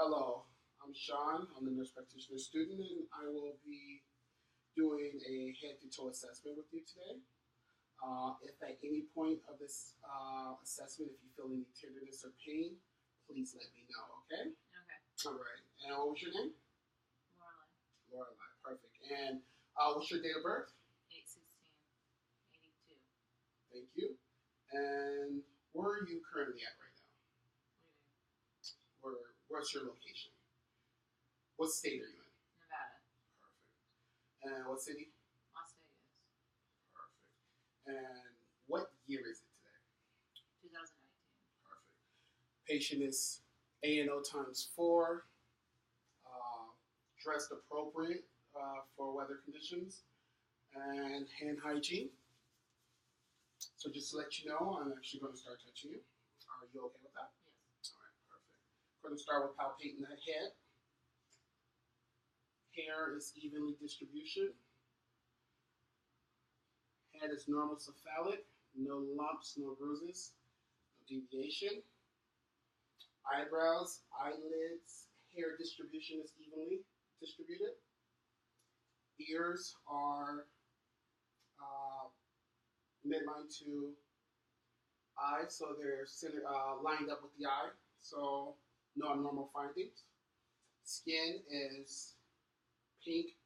Hello, I'm Sean. I'm the nurse practitioner student, and I will be doing a head to toe assessment with you today. If at any point of this assessment, if you feel any tenderness or pain, please let me know, okay? Okay. All right. And what was your name? Lorelai. Lorelai. Perfect. And what's your date of birth? 8/16/82. Thank you. And where are you currently at right now? Where's your location? What state are you in? Nevada. Perfect. And what city? Las Vegas. Perfect. And what year is it today? 2019. Perfect. Patient is ANO times 4, dressed appropriate for weather conditions, and hand hygiene. So just to let you know, I'm actually going to start touching you. Are you okay with that? Yes. All right, perfect. We're going to start with palpating the head. Hair is evenly distributed. Head is normal cephalic. No lumps, no bruises, no deviation. Eyebrows, eyelids, hair distribution is evenly distributed. Ears are midline to eye, so they're lined up with the eye, so no abnormal findings. Skin is pink,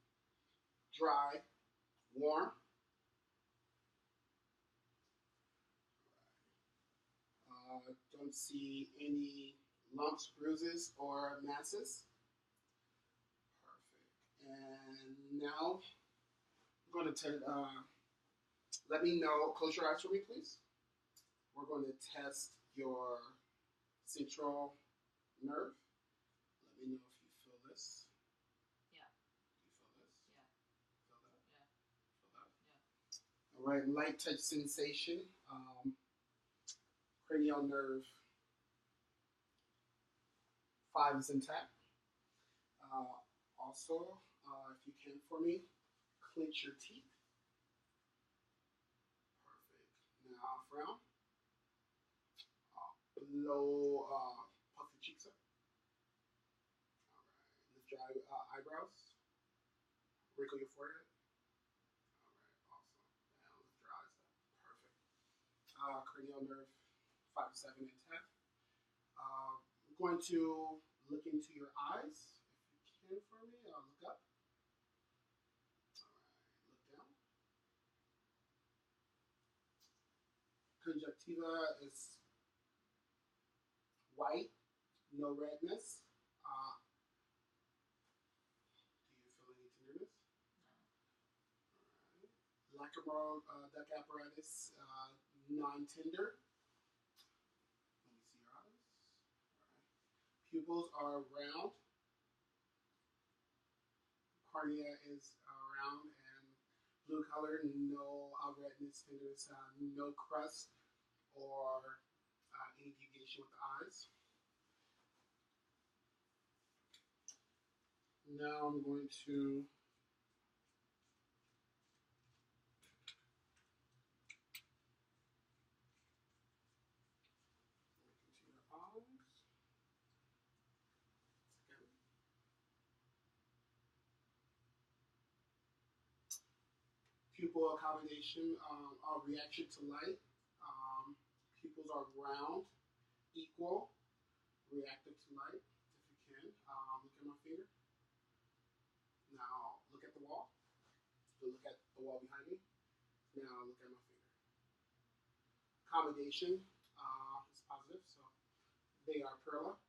dry, warm. Don't see any lumps, bruises, or masses. Perfect. And now I'm going to let me know. Close your eyes for me, please. We're going to test your central nerve. Let me know if you feel this. Yeah. Do you feel this? Yeah. Feel that? Yeah. Feel that? Yeah. All right. Light touch sensation. Cranial nerve 5 is intact. Also, if you can for me, clench your teeth. Perfect. Now frown. Blow, puff your cheeks up. All right. Lift your eyebrows. Wrinkle your forehead. All right. Awesome. Now lift your eyes up. Perfect. Cranial nerve 5 to 7 intact. I'm going to look into your eyes. If you can for me, look up. All right. Look down. Conjunctiva is white, no redness. Do you feel any tenderness? No. All right. Lacrimal duct apparatus, non-tender. Let me see your eyes. All right. Pupils are round. Cornea is round and blue color. No redness, tenderness, no crust or any deviation with the eyes. Now I'm going to look into your eyes. Again. Pupil accommodation, reaction to light. Pupils are round, equal, reactive to light. If you can, look at my finger. Now look at the wall. So look at the wall behind me. Now look at my finger. Accommodation is positive, so they are parallel.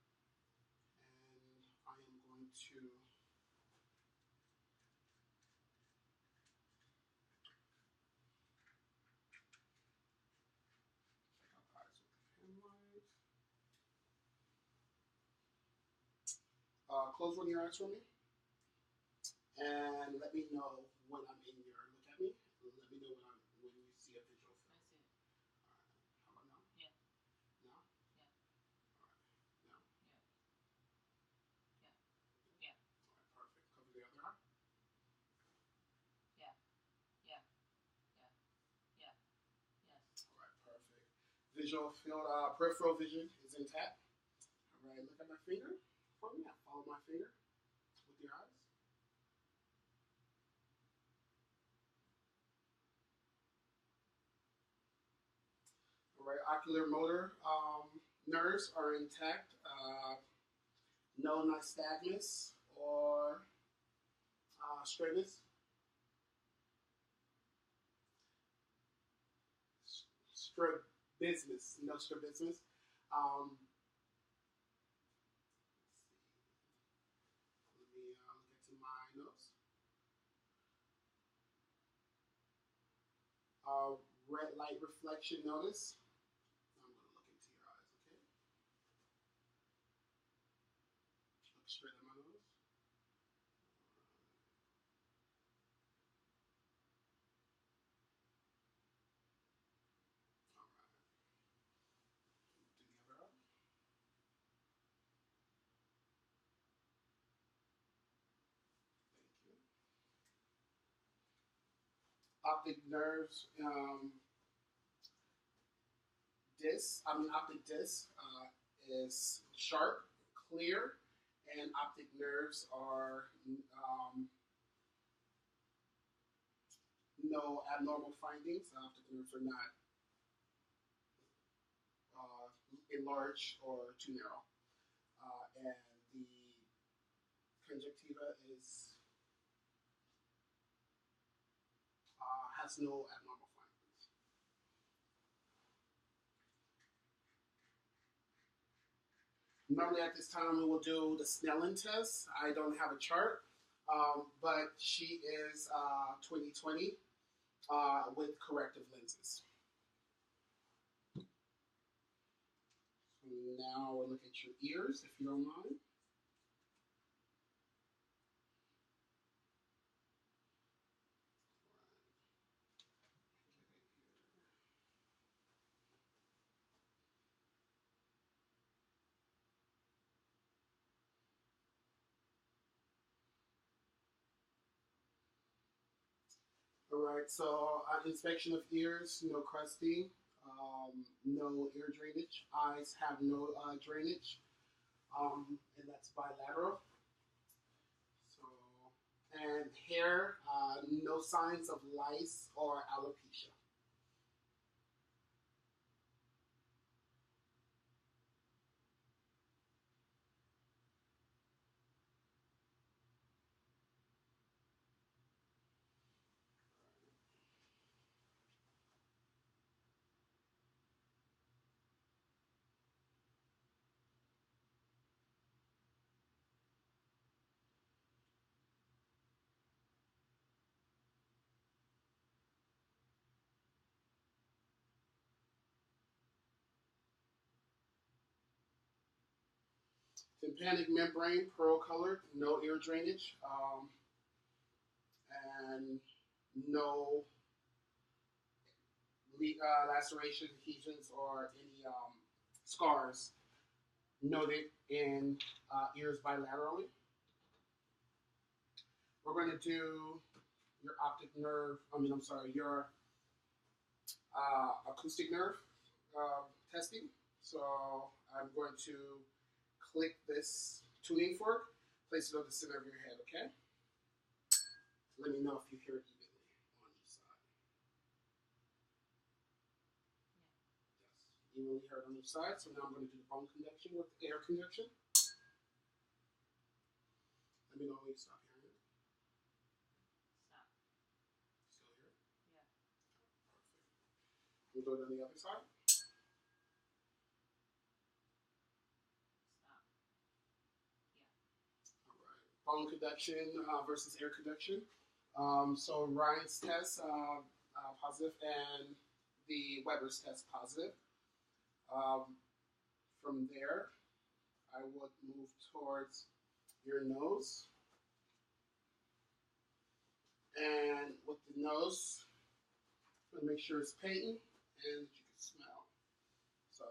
And I am going to check out the eyes with the pen light. Close one of your eyes for me. And let me know when I'm in your look at me. Let me know when you see a visual film. I see it. All right. How about now? Yeah. Now? Yeah. All right. Now? Yeah. Yeah. All right, perfect. Cover the other eye. Yeah. Yeah. Yeah. Yeah. Yes. All right, perfect. Visual field, peripheral vision is intact. All right, look at my finger for me. Follow my finger with your eyes. All right, ocular motor nerves are intact. No nystagmus or stratus. Strabismus, no strabismus. Let me look into my notes. Red light reflection notice. I'm going to look into your eyes, okay? Look straight at my nose. All right. Do the other eye. Thank you. Optic nerves, optic disc is sharp, clear, and optic nerves are no abnormal findings. Optic nerves are not enlarged or too narrow. And the conjunctiva is has no abnormal findings. Normally at this time we will do the Snellen test. I don't have a chart, but she is 20/20 with corrective lenses. So now we'll look at your ears, if you don't mind. All right, so inspection of ears, no crusting, no ear drainage. Eyes have no drainage, and that's bilateral. So, and hair, no signs of lice or alopecia. Tympanic membrane, pearl colored, no ear drainage, and no laceration, adhesions, or any scars noted in ears bilaterally. We're going to do your optic nerve, I'm sorry, your acoustic nerve testing. So I'm going to click this tuning fork, place it on the center of your head, okay? Let me know if you hear it evenly on each side. Yes, evenly heard on each side. So now I'm going to do the bone conduction with air conduction. Let me know when you stop hearing it. Stop. Still hear it? Yeah. Perfect. We'll do it on the other side. Stop. Yeah. All right. Bone conduction versus air conduction. So Ryan's test positive and the Weber's test positive. From there, I would move towards your nose. And with the nose, I'm gonna make sure it's patent and that you can smell. So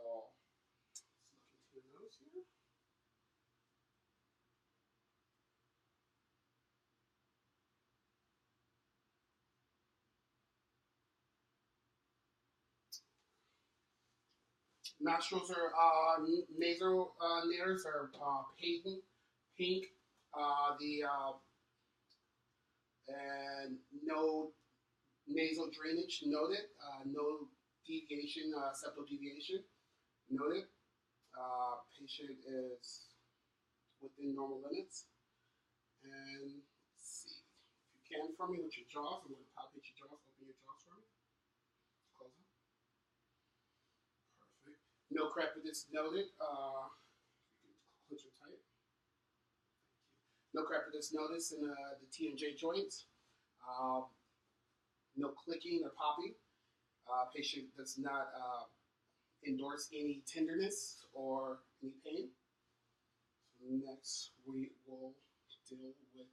let's look into your nose here. Nostrils are nasal nares are patent Pink, the and no nasal drainage noted. No deviation, septal deviation noted. Patient is within normal limits. And let's see. If you can for me with your jaws, I'm going to palpate your jaws. Open your jaws for me. Close them. Perfect. No crepitus noted. You can clench them tight. No crepitus notice in the TMJ joints. Uh, no clicking or popping. Patient does not endorse any tenderness or any pain. So next, we will deal with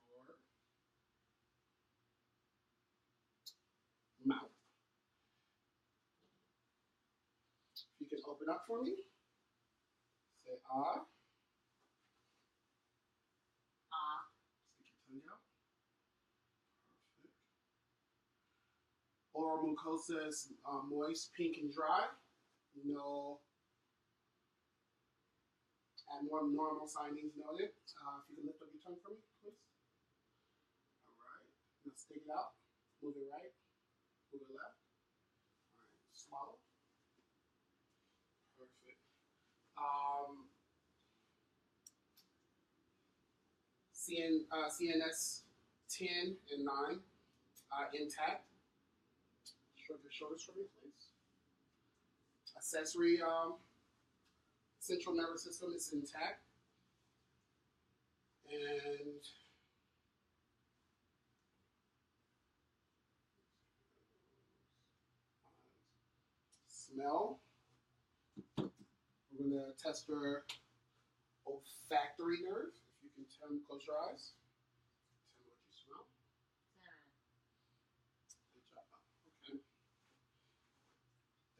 your mouth. If you can open up for me, say ah. Ah. Stick your tongue out. Perfect. Oral mucosa is moist, pink, and dry. No abnormal sightings noted. If you can lift up your tongue for me, please. All right. Now stick it out. Move it right. Move it left. All right. Swallow. Perfect. CNS 10 and 9 intact. Shrug your shoulders for me, please. Accessory central nervous system is intact. And smell. We're going to test your olfactory nerve. If you can close your eyes. Tell me what you smell. Cinnamon. Good job. Okay.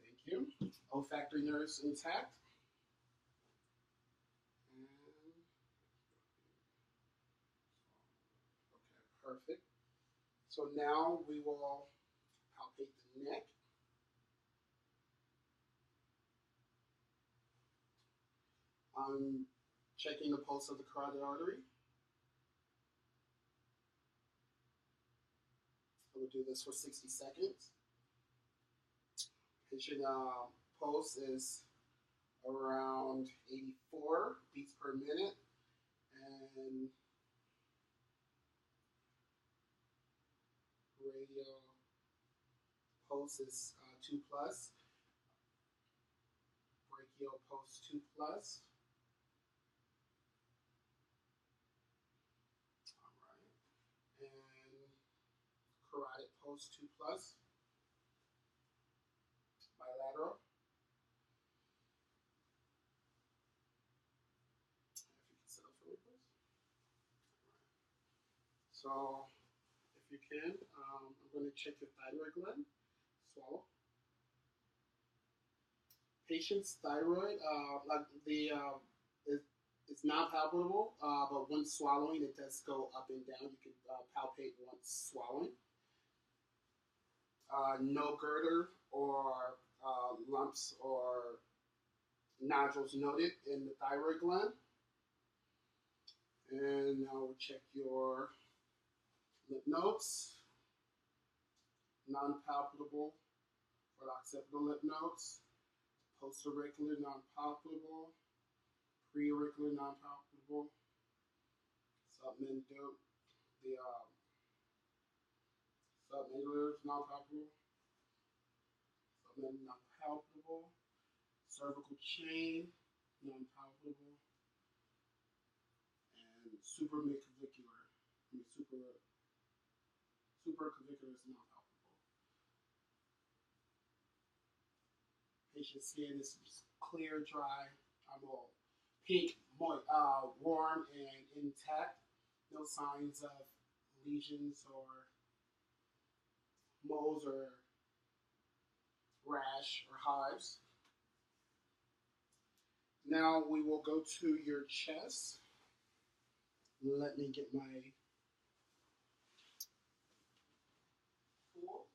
Thank you. Olfactory nerves intact. And okay, perfect. So now we will palpate the neck. I'm checking the pulse of the carotid artery. I will do this for 60 seconds. Patient pulse is around 84 beats per minute, and radial pulse is 2 plus, brachial pulse 2 plus. All right, and carotid pulse 2 plus, bilateral. If you can sit up for me, please. So, if you can, I'm going to check your thyroid gland. Swallow. Patient's thyroid, like it's not palpable, but when swallowing, it does go up and down. You can palpate once swallowing. No girder or lumps or nodules noted in the thyroid gland. And now we'll check your lymph nodes. Non-palpable or occipital lymph nodes. Post-auricular, non-palpable. Pre-auricular, non-palpable. Submandibular, the submandibular is non-palpable. Submandibular, non-palpable. Cervical chain, non-palpable. And supraclavicular, supraclavicular is non-palpable. Patient's skin is clear, dry, pink, warm, and intact. No signs of lesions or moles or rash or hives. Now we will go to your chest. Let me get my tool.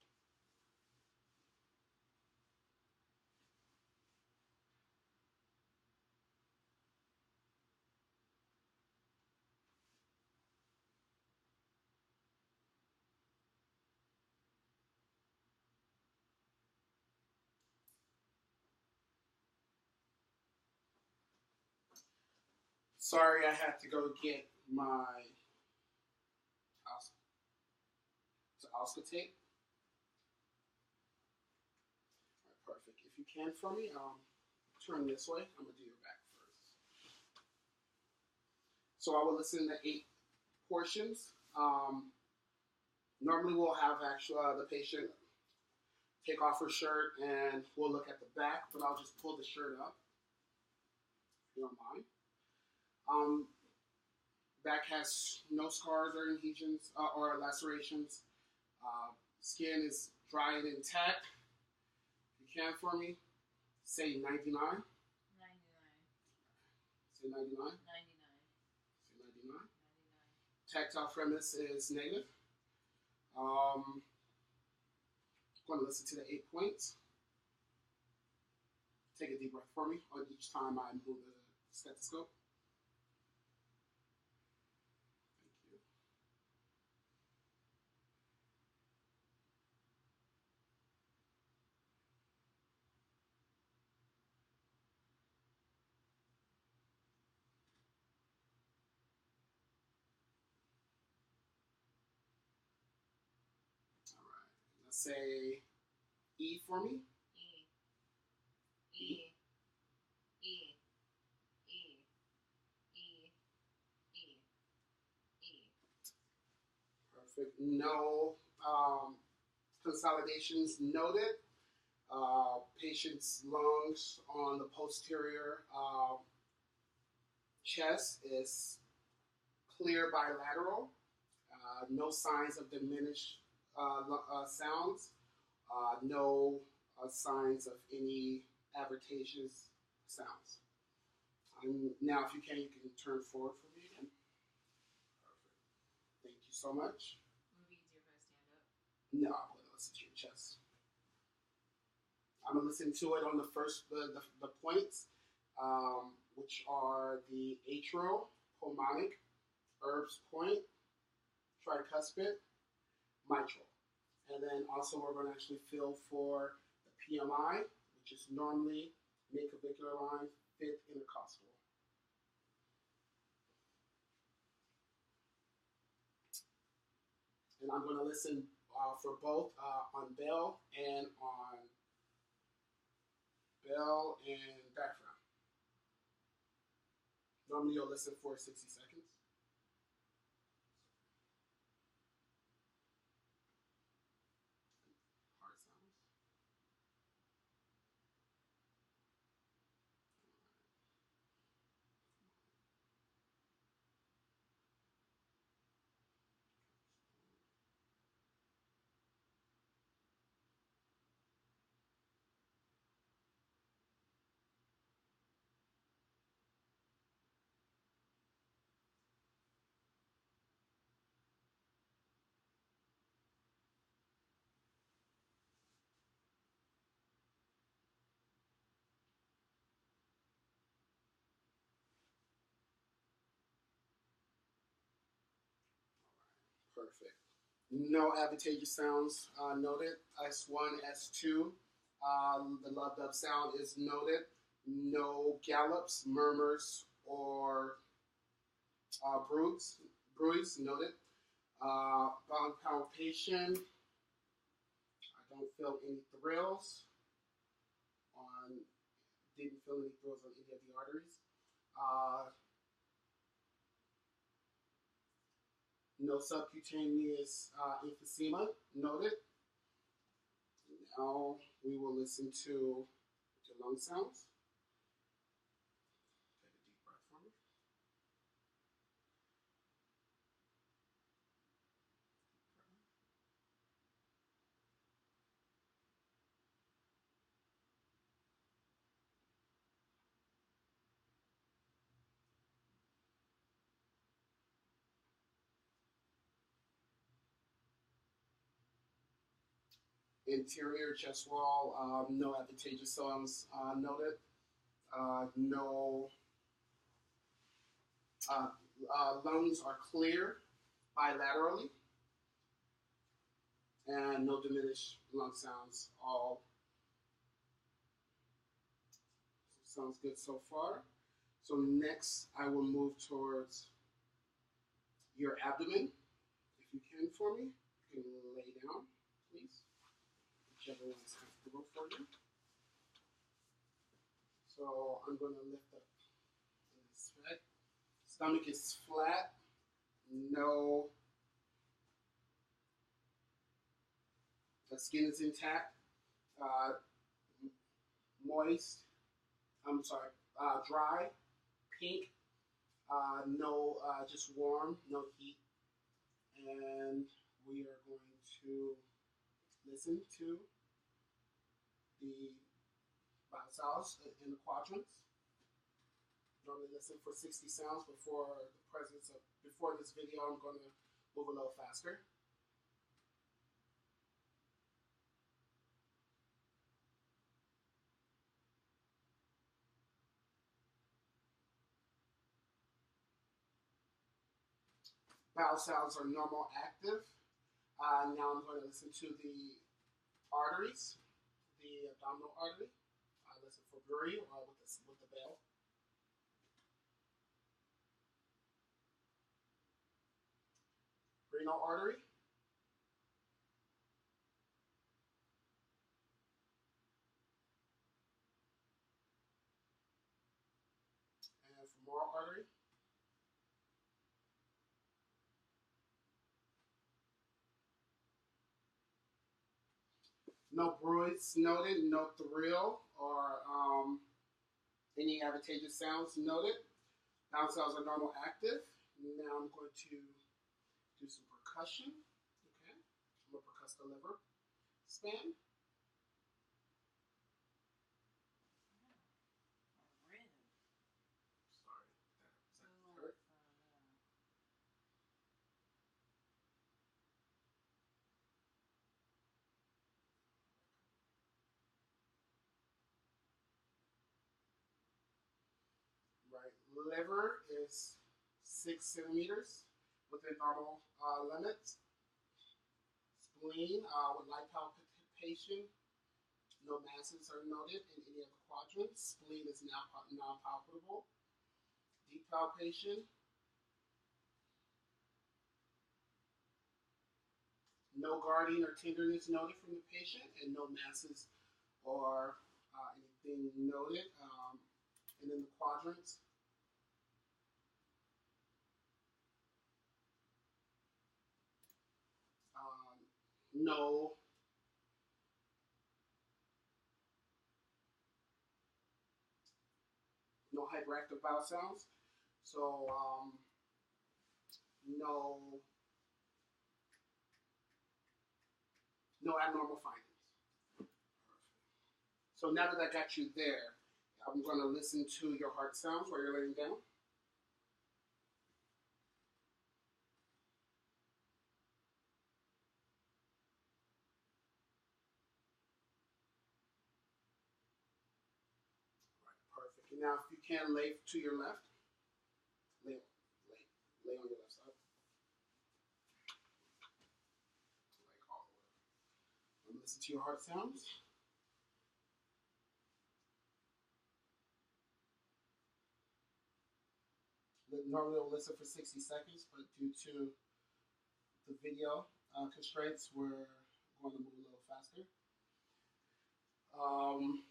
Sorry, I had to go get my auscultate. All right, perfect. If you can for me, turn this way. I'm gonna do your back first. So I will listen to 8 portions. Normally, we'll have the patient take off her shirt and we'll look at the back, but I'll just pull the shirt up. If you don't mind. Back has no scars or adhesions or lacerations. Skin is dry and intact. If you can for me, say 99. 99. Say 99. 99. Say 99. Tactile firmness is negative. I'm going to listen to the 8 points. Take a deep breath for me each time I move the stethoscope. Thank you. All right. Let's say E for me. E. E. E. E. E. E. E. Perfect. No consolidations noted. Patient's lungs on the posterior chest is clear bilateral. No signs of diminished sounds. No signs of any advertitious sounds. Now, if you can turn forward for me again. Perfect. Thank you so much. Would it be easier if I stand up? No, I'm going to listen to your chest. I'm going to listen to it on the first, the points, which are the atrial, pulmonic, Erb's point, tricuspid, mitral. And then also we're going to actually feel for the PMI, which is normally mid-clavicular line, fifth intercostal. And I'm going to listen for both on bell and diaphragm. Normally you'll listen for 60 seconds. Hard sounds. Perfect. No advantageous sounds noted. S1, S2. The love dub sound is noted. No gallops, murmurs, or bruits noted. Bone palpation. I don't feel any thrills didn't feel any thrills on any of the arteries. No subcutaneous emphysema noted. Now we will listen to the lung sounds. Take a deep breath for me. Interior chest wall, no advantageous sounds noted. No lungs are clear bilaterally, and no diminished lung sounds. All sounds good so far. So next, I will move towards your abdomen. If you can for me, you can lay down, please. Whichever one is comfortable for you. So I'm going to lift up this back. Stomach is flat. No, the skin is intact. Uh, Moist. I'm sorry. Dry. Pink. No, just warm. No heat. And we are going to listen to the sounds in the quadrants. Normally listen for 60 sounds before this video. I'm going to move a little faster. Vowel sounds are normal active. Now I'm going to listen to the arteries, the abdominal artery. Listen for Bury with the bell. Renal artery. And femoral artery. No bruits noted, no thrill or any advantageous sounds noted. Vowel sounds are normal active. Now I'm going to do some percussion. Okay, I'm going to percuss the liver span. Sorry, that hurt. Right, liver is 6 centimeters within normal limits. Spleen with light palpitation. No masses are noted in any of the quadrants. Spleen is now non-palpable. Deep palpation. No guarding or tenderness noted from the patient, and no masses or anything noted. And then the quadrants. No hyperactive vowel sounds. So no abnormal findings. So now that I got you there, I'm going to listen to your heart sounds while you're laying down. Right, perfect. And now if you can lay to your left, lay on your left side. Like all the way. I'm going to listen to your heart sounds. Normally I'll listen for 60 seconds, but due to the video constraints, we're going to move a little faster. And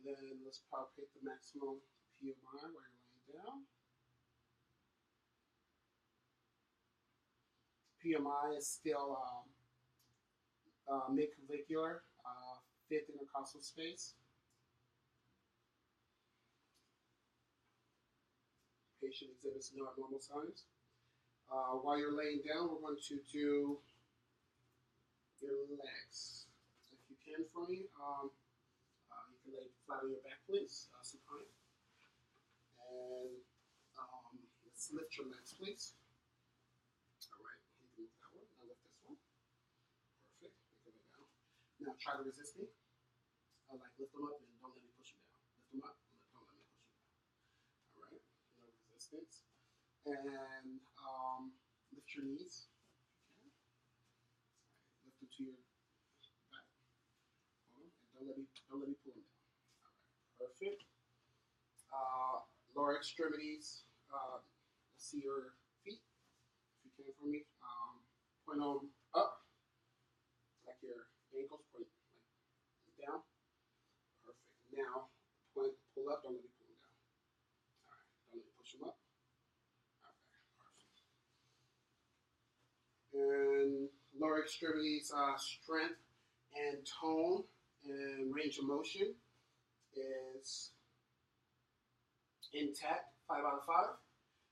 then let's palpate the maximum PMI while you're laying down. PMI is still mid-clavicular, fifth intercostal space. Patient exhibits no abnormal signs. While you're laying down, we're going to do your legs. If you can for me, you can lay flat on your back, please, supine. And let's lift your legs, please. All right, you can move that one. Now lift this one. Perfect. Pick it down. Now try to resist me. Like lift them up and don't let me push you down. Lift them up and don't let me push you down. All right, no resistance. And lift your knees. Okay. Right. Lift them to your back. Hold them and don't let me pull them down. All right, perfect. lower extremities. Let's see your feet, if you can for me. Point them up, like your ankles. Point like down. Perfect. Now pull up. Don't let me pull them down. All right. Don't let me push them up. Okay. Perfect. And lower extremities, strength and tone and range of motion is intact. 5 out of 5.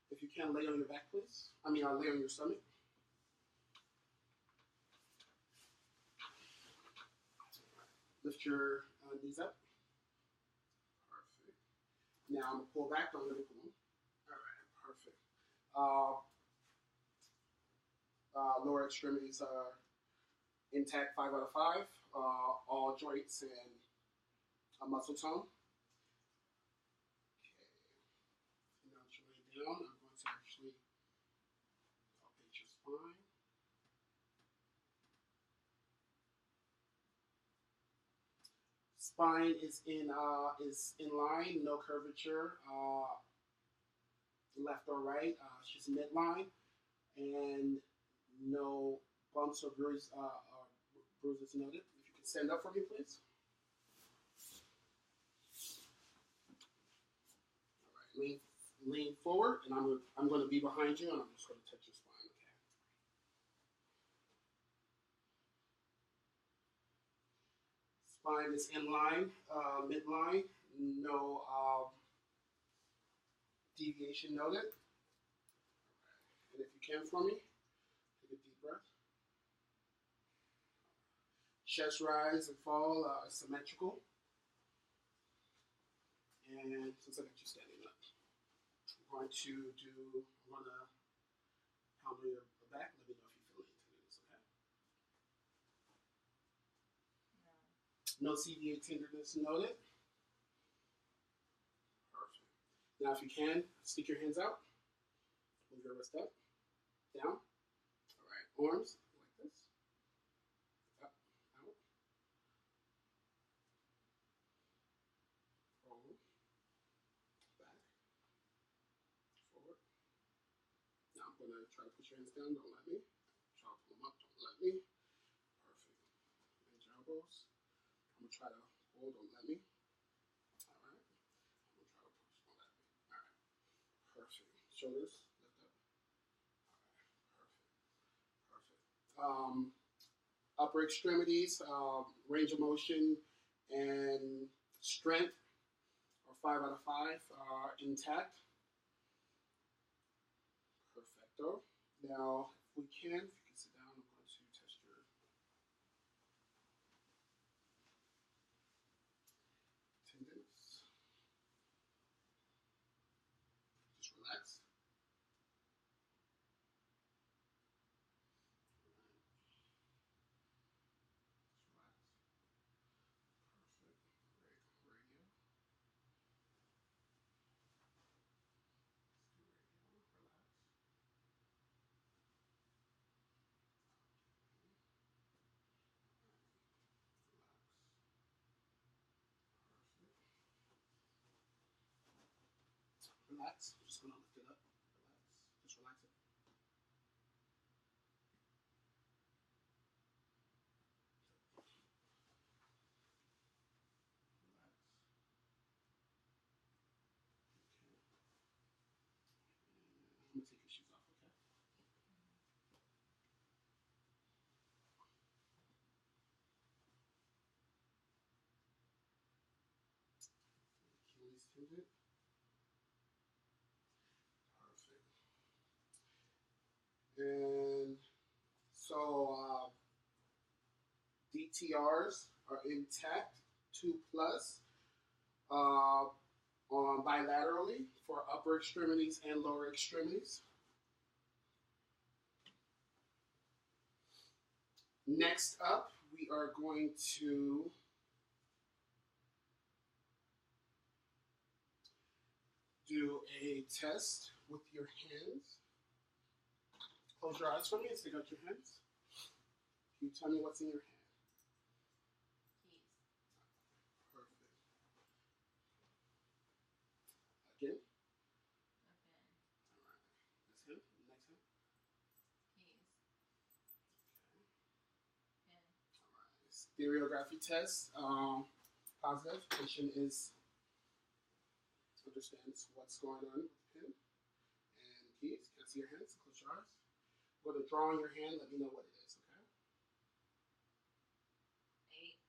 If you can, lay on your back, please. Lay on your stomach. Lift your knees up. Perfect. Now I'm gonna pull back. Don't let me pull. All right. Perfect. Lower extremities are intact. 5 out of 5. All joints and muscle tone. Okay. Now that you're laying down, I'm going to actually palpate your spine. Spine is in line, no curvature, left or right. It's just midline, and no bumps or bruises noted. If you can stand up for me, please. All right, lean forward, and I'm going to be behind you, and I'm just going to touch your spine. Okay. Spine is in line, midline, no deviation noted. And if you can for me, take a deep breath. Chest rise and fall symmetrical. And since I got you standing up, I'm going to pound on your back. Let me know if you feel any tenderness, okay? No CVA tenderness noted. Perfect. Now, if you can, stick your hands out. Move your wrist up, down. All right, arms like this. Up, out. Forward, back, forward. Now I'm going to try to push your hands down. Don't let me. Try to pull them up. Don't let me. Perfect. Bend your elbows. I'm going to try to pull. Don't let me. All right. I'm going to try to push. Don't let me. All right. Perfect. Shoulders lift up. All right. Perfect. Perfect. Upper extremities, range of motion, and strength are 5 out of 5 intact. Perfecto. Now, if we can, if you can sit down, I'm going to test your tendons. Just relax. Relax. I'm just going to lift it up. Relax. Just relax it. I'm going to take your shoes off, okay? Achilles tendon. Perfect. And so DTRs are intact, 2 plus, on bilaterally for upper extremities and lower extremities. Next up, we are going to do a test with your hands. Close your eyes for me and stick out your hands. Can you tell me what's in your hand? Keys. Perfect. Again. stereography test positive. Patient is understands what's going on with him. And keys, can I see your hands? Close your eyes. Go to draw on your hand. Let me know what it is. Okay. 8,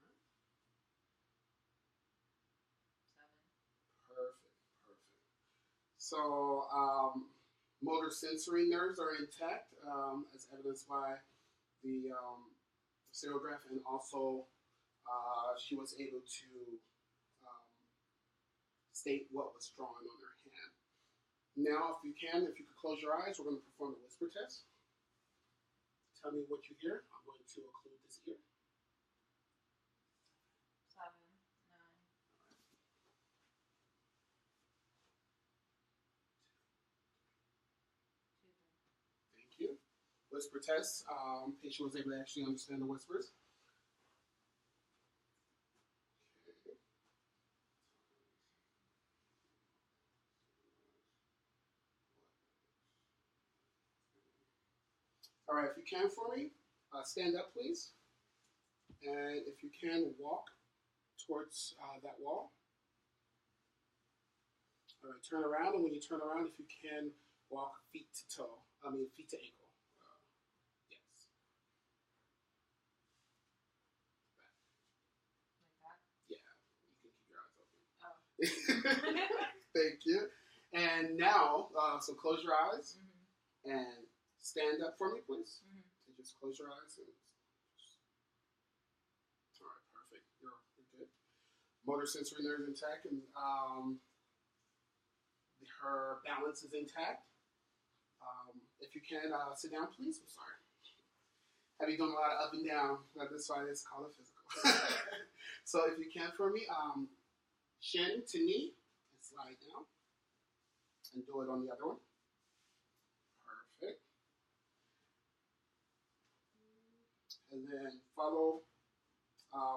All right. 7. Perfect. So, motor sensory nerves are intact, as evidenced by the serigraph, and also she was able to um, state what was drawn on her hand. Now, if you could close your eyes, we're going to perform the whisper test. Tell me what you hear. I'm going to occlude this ear. 7, 9, 2, 3. Thank you. Whisper test. Patient was able to actually understand the whispers. Okay. All right, if you can for me, stand up, please. And if you can, walk towards that wall. All right, turn around, and when you turn around, if you can, walk feet to toe. Feet to ankle. Yes. Back. Like that? Yeah, you can keep your eyes open. Oh. Thank you. And now, so close your eyes Mm-hmm. and stand up for me, please. Mm-hmm. And just close your eyes. All right, perfect. You're good. Motor sensory nerves intact, and her balance is intact. If you can, sit down, please. I'm sorry. Have you done a lot of up and down? That's why it's called a physical. So if you can for me, shin to knee, and slide down. And do it on the other one. Perfect. And then follow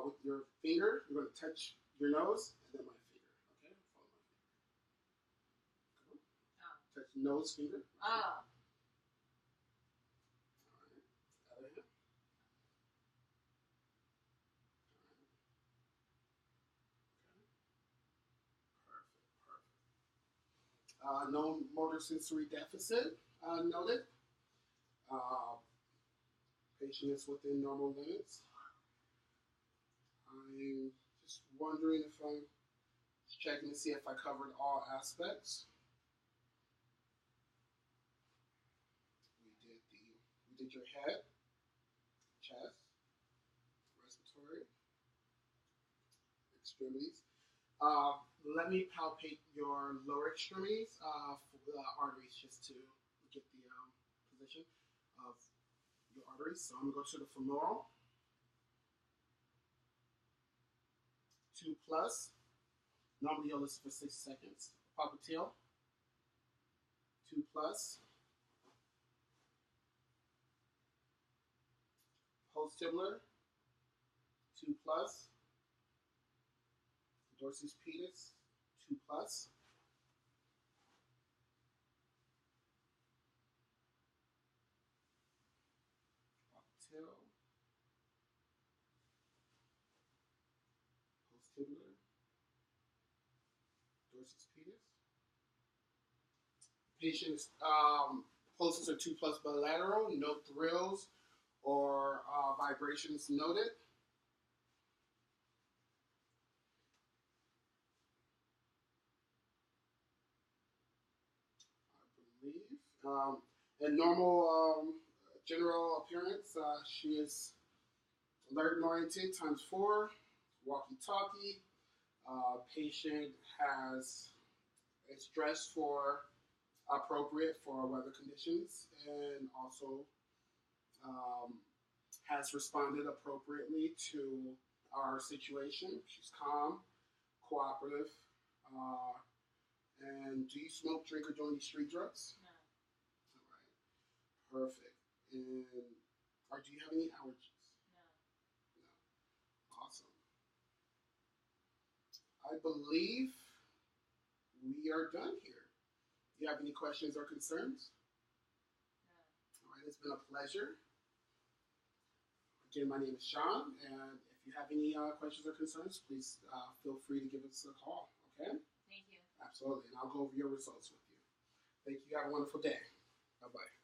with your finger. You're going to touch your nose and then my finger. Okay? Follow my finger. Come on. Oh. Touch nose, finger. Oh. All right. Other hand. All right. Okay. Perfect. No motor sensory deficit noted. Patient is within normal limits. I'm just wondering if I'm checking to see if I covered all aspects. We did your head, chest, respiratory, extremities. Let me palpate your lower extremities for the arteries just to get the position of your arteries. So I'm going to go to the femoral. 2 plus. Normally you'll listen for 6 seconds. Popliteal. 2 plus. Posttibular. 2 plus. Dorsus pedis. 2 plus. Popliteal. Posttibular. Dorsus pedis. Patients' pulses are 2 plus bilateral, no thrills or vibrations noted. I believe. And normal general appearance, she is alert and oriented times 4, walkie-talkie. Patient is dressed for appropriate for weather conditions, and also has responded appropriately to our situation. She's calm, cooperative. Uh, and do you smoke, drink, or do any street drugs? No. All right. Perfect. And do you have any allergies? No. No. Awesome. I believe we are done here. Do you have any questions or concerns? No. All right. It's been a pleasure. Again, my name is Shone, and if you have any questions or concerns, please feel free to give us a call. Okay? Thank you. Absolutely, and I'll go over your results with you. Thank you. Have a wonderful day. Bye bye.